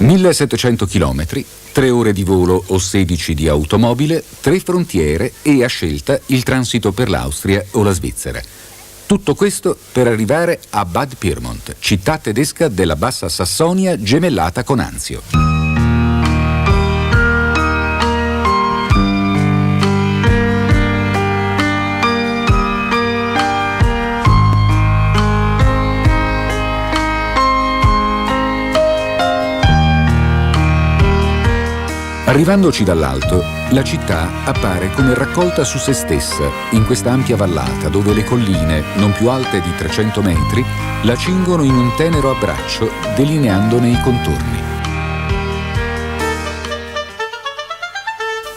1700 chilometri, 3 ore di volo o 16 di automobile, 3 frontiere e a scelta il transito per l'Austria o la Svizzera. Tutto questo per arrivare a Bad Pyrmont, città tedesca della Bassa Sassonia gemellata con Anzio. Arrivandoci dall'alto, la città appare come raccolta su se stessa, in questa ampia vallata dove le colline, non più alte di 300 metri, la cingono in un tenero abbraccio, delineandone i contorni.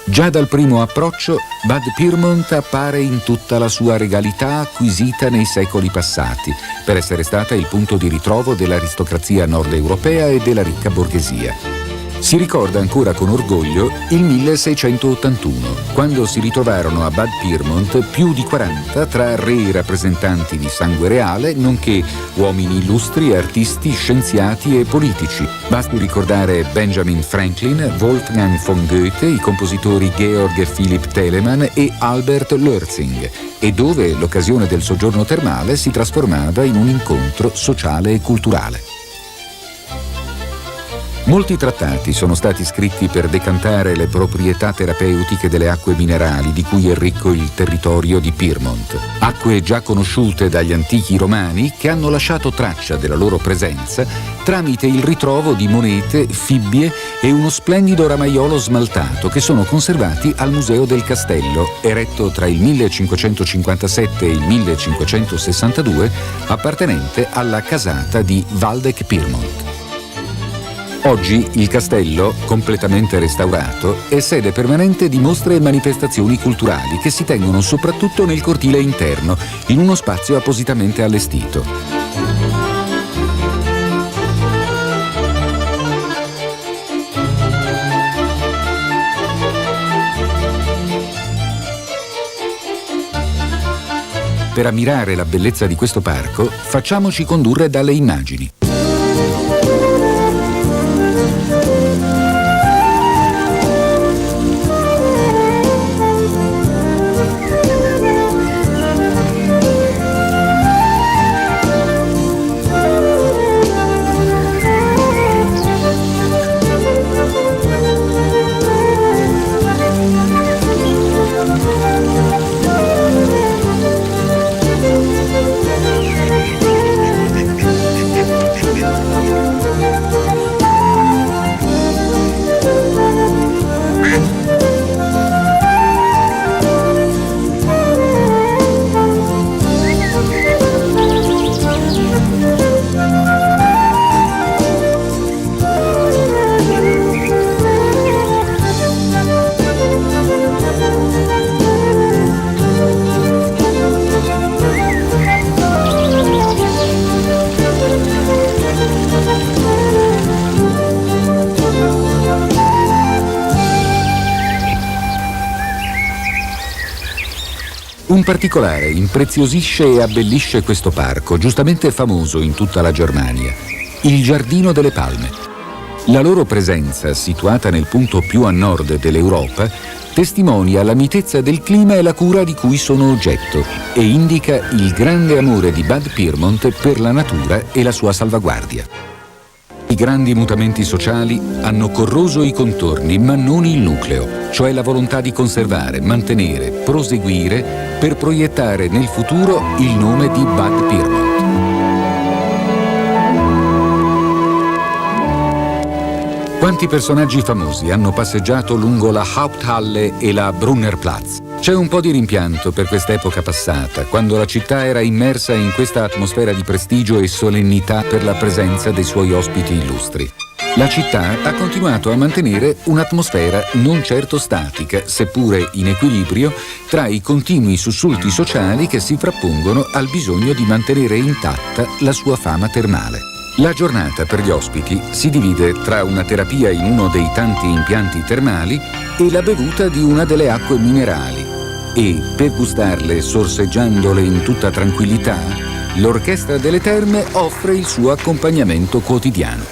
Già dal primo approccio, Bad Pyrmont appare in tutta la sua regalità acquisita nei secoli passati, per essere stata il punto di ritrovo dell'aristocrazia nord-europea e della ricca borghesia. Si ricorda ancora con orgoglio il 1681, quando si ritrovarono a Bad Pyrmont più di 40 tra re e rappresentanti di sangue reale, nonché uomini illustri, artisti, scienziati e politici. Basti ricordare Benjamin Franklin, Wolfgang von Goethe, i compositori Georg Philipp Telemann e Albert Lürzing, e dove l'occasione del soggiorno termale si trasformava in un incontro sociale e culturale. Molti trattati sono stati scritti per decantare le proprietà terapeutiche delle acque minerali di cui è ricco il territorio di Pyrmont. Acque già conosciute dagli antichi romani che hanno lasciato traccia della loro presenza tramite il ritrovo di monete, fibbie e uno splendido ramaiolo smaltato che sono conservati al Museo del Castello, eretto tra il 1557 e il 1562, appartenente alla casata di Waldeck-Pyrmont. Oggi il castello, completamente restaurato, è sede permanente di mostre e manifestazioni culturali che si tengono soprattutto nel cortile interno, in uno spazio appositamente allestito. Per ammirare la bellezza di questo parco, facciamoci condurre dalle immagini. Un particolare impreziosisce e abbellisce questo parco, giustamente famoso in tutta la Germania: il Giardino delle Palme. La loro presenza, situata nel punto più a nord dell'Europa, testimonia la mitezza del clima e la cura di cui sono oggetto e indica il grande amore di Bad Pyrmont per la natura e la sua salvaguardia. I grandi mutamenti sociali hanno corroso i contorni, ma non il nucleo, cioè la volontà di conservare, mantenere, proseguire per proiettare nel futuro il nome di Bad Pyrmont. Quanti personaggi famosi hanno passeggiato lungo la Haupthalle e la Brunnerplatz? C'è un po' di rimpianto per quest'epoca passata, quando la città era immersa in questa atmosfera di prestigio e solennità per la presenza dei suoi ospiti illustri. La città ha continuato a mantenere un'atmosfera non certo statica, seppure in equilibrio, tra i continui sussulti sociali che si frappongono al bisogno di mantenere intatta la sua fama termale. La giornata per gli ospiti si divide tra una terapia in uno dei tanti impianti termali e la bevuta di una delle acque minerali e, per gustarle sorseggiandole in tutta tranquillità, l'orchestra delle terme offre il suo accompagnamento quotidiano.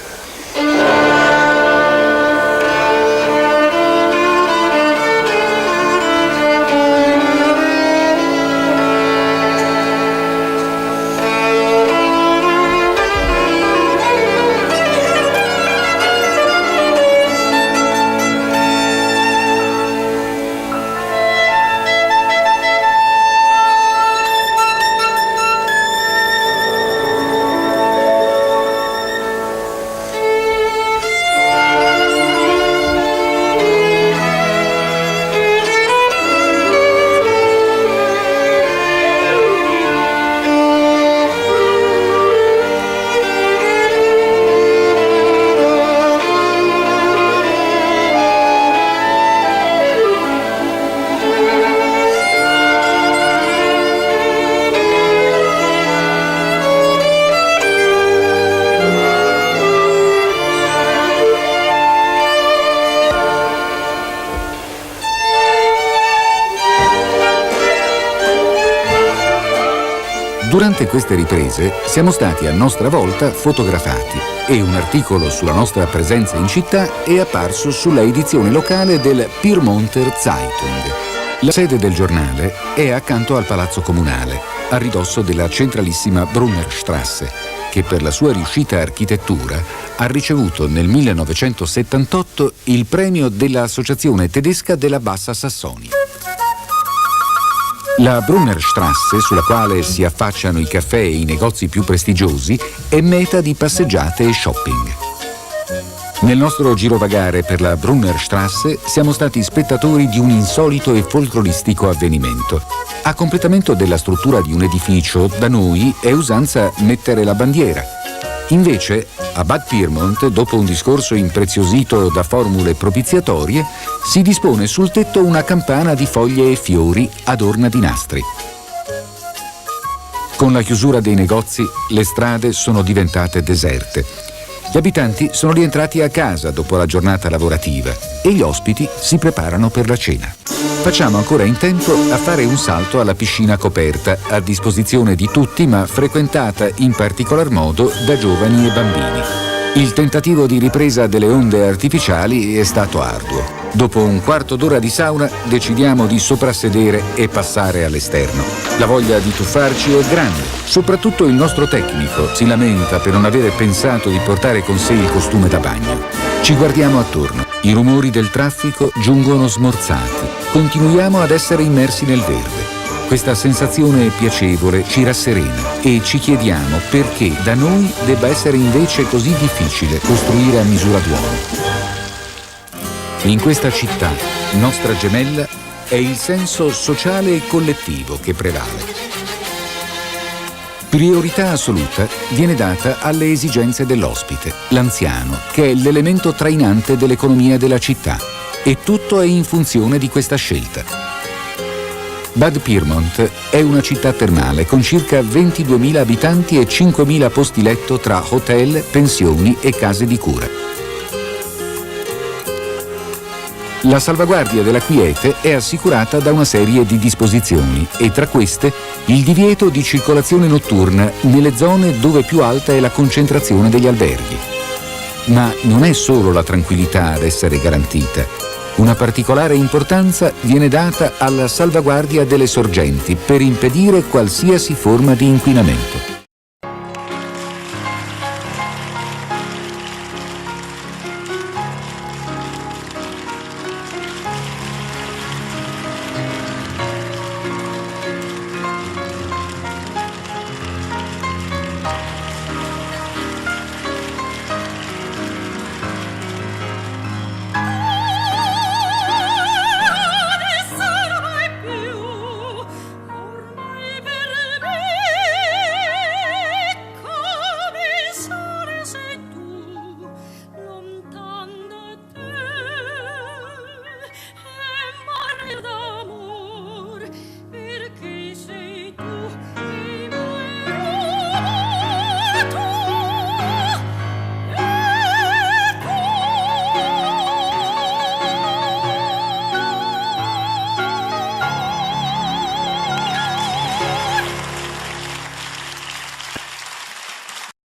Durante queste riprese siamo stati a nostra volta fotografati e un articolo sulla nostra presenza in città è apparso sulla edizione locale del Pyrmonter Zeitung. La sede del giornale è accanto al Palazzo Comunale, a ridosso della centralissima Brunnerstrasse, che per la sua riuscita architettura ha ricevuto nel 1978 il premio dell'Associazione Tedesca della Bassa Sassonia. La Brunnerstrasse, sulla quale si affacciano i caffè e i negozi più prestigiosi, è meta di passeggiate e shopping. Nel nostro girovagare per la Brunnerstrasse siamo stati spettatori di un insolito e folcloristico avvenimento. A completamento della struttura di un edificio, da noi è usanza mettere la bandiera. Invece, a Bad Pyrmont, dopo un discorso impreziosito da formule propiziatorie, si dispone sul tetto una campana di foglie e fiori ad orna di nastri. Con la chiusura dei negozi, le strade sono diventate deserte. Gli abitanti sono rientrati a casa dopo la giornata lavorativa e gli ospiti si preparano per la cena. Facciamo ancora in tempo a fare un salto alla piscina coperta, a disposizione di tutti ma frequentata in particolar modo da giovani e bambini. Il tentativo di ripresa delle onde artificiali è stato arduo. Dopo un quarto d'ora di sauna decidiamo di soprassedere e passare all'esterno. La voglia di tuffarci è grande, soprattutto il nostro tecnico si lamenta per non avere pensato di portare con sé il costume da bagno. Ci guardiamo attorno, i rumori del traffico giungono smorzati, continuiamo ad essere immersi nel verde. Questa sensazione piacevole ci rasserena e ci chiediamo perché da noi debba essere invece così difficile costruire a misura d'uomo. In questa città, nostra gemella, è il senso sociale e collettivo che prevale. Priorità assoluta viene data alle esigenze dell'ospite, l'anziano, che è l'elemento trainante dell'economia della città, e tutto è in funzione di questa scelta. Bad Pyrmont è una città termale con circa 22.000 abitanti e 5.000 posti letto tra hotel, pensioni e case di cura. La salvaguardia della quiete è assicurata da una serie di disposizioni e tra queste il divieto di circolazione notturna nelle zone dove più alta è la concentrazione degli alberghi. Ma non è solo la tranquillità ad essere garantita. Una particolare importanza viene data alla salvaguardia delle sorgenti per impedire qualsiasi forma di inquinamento.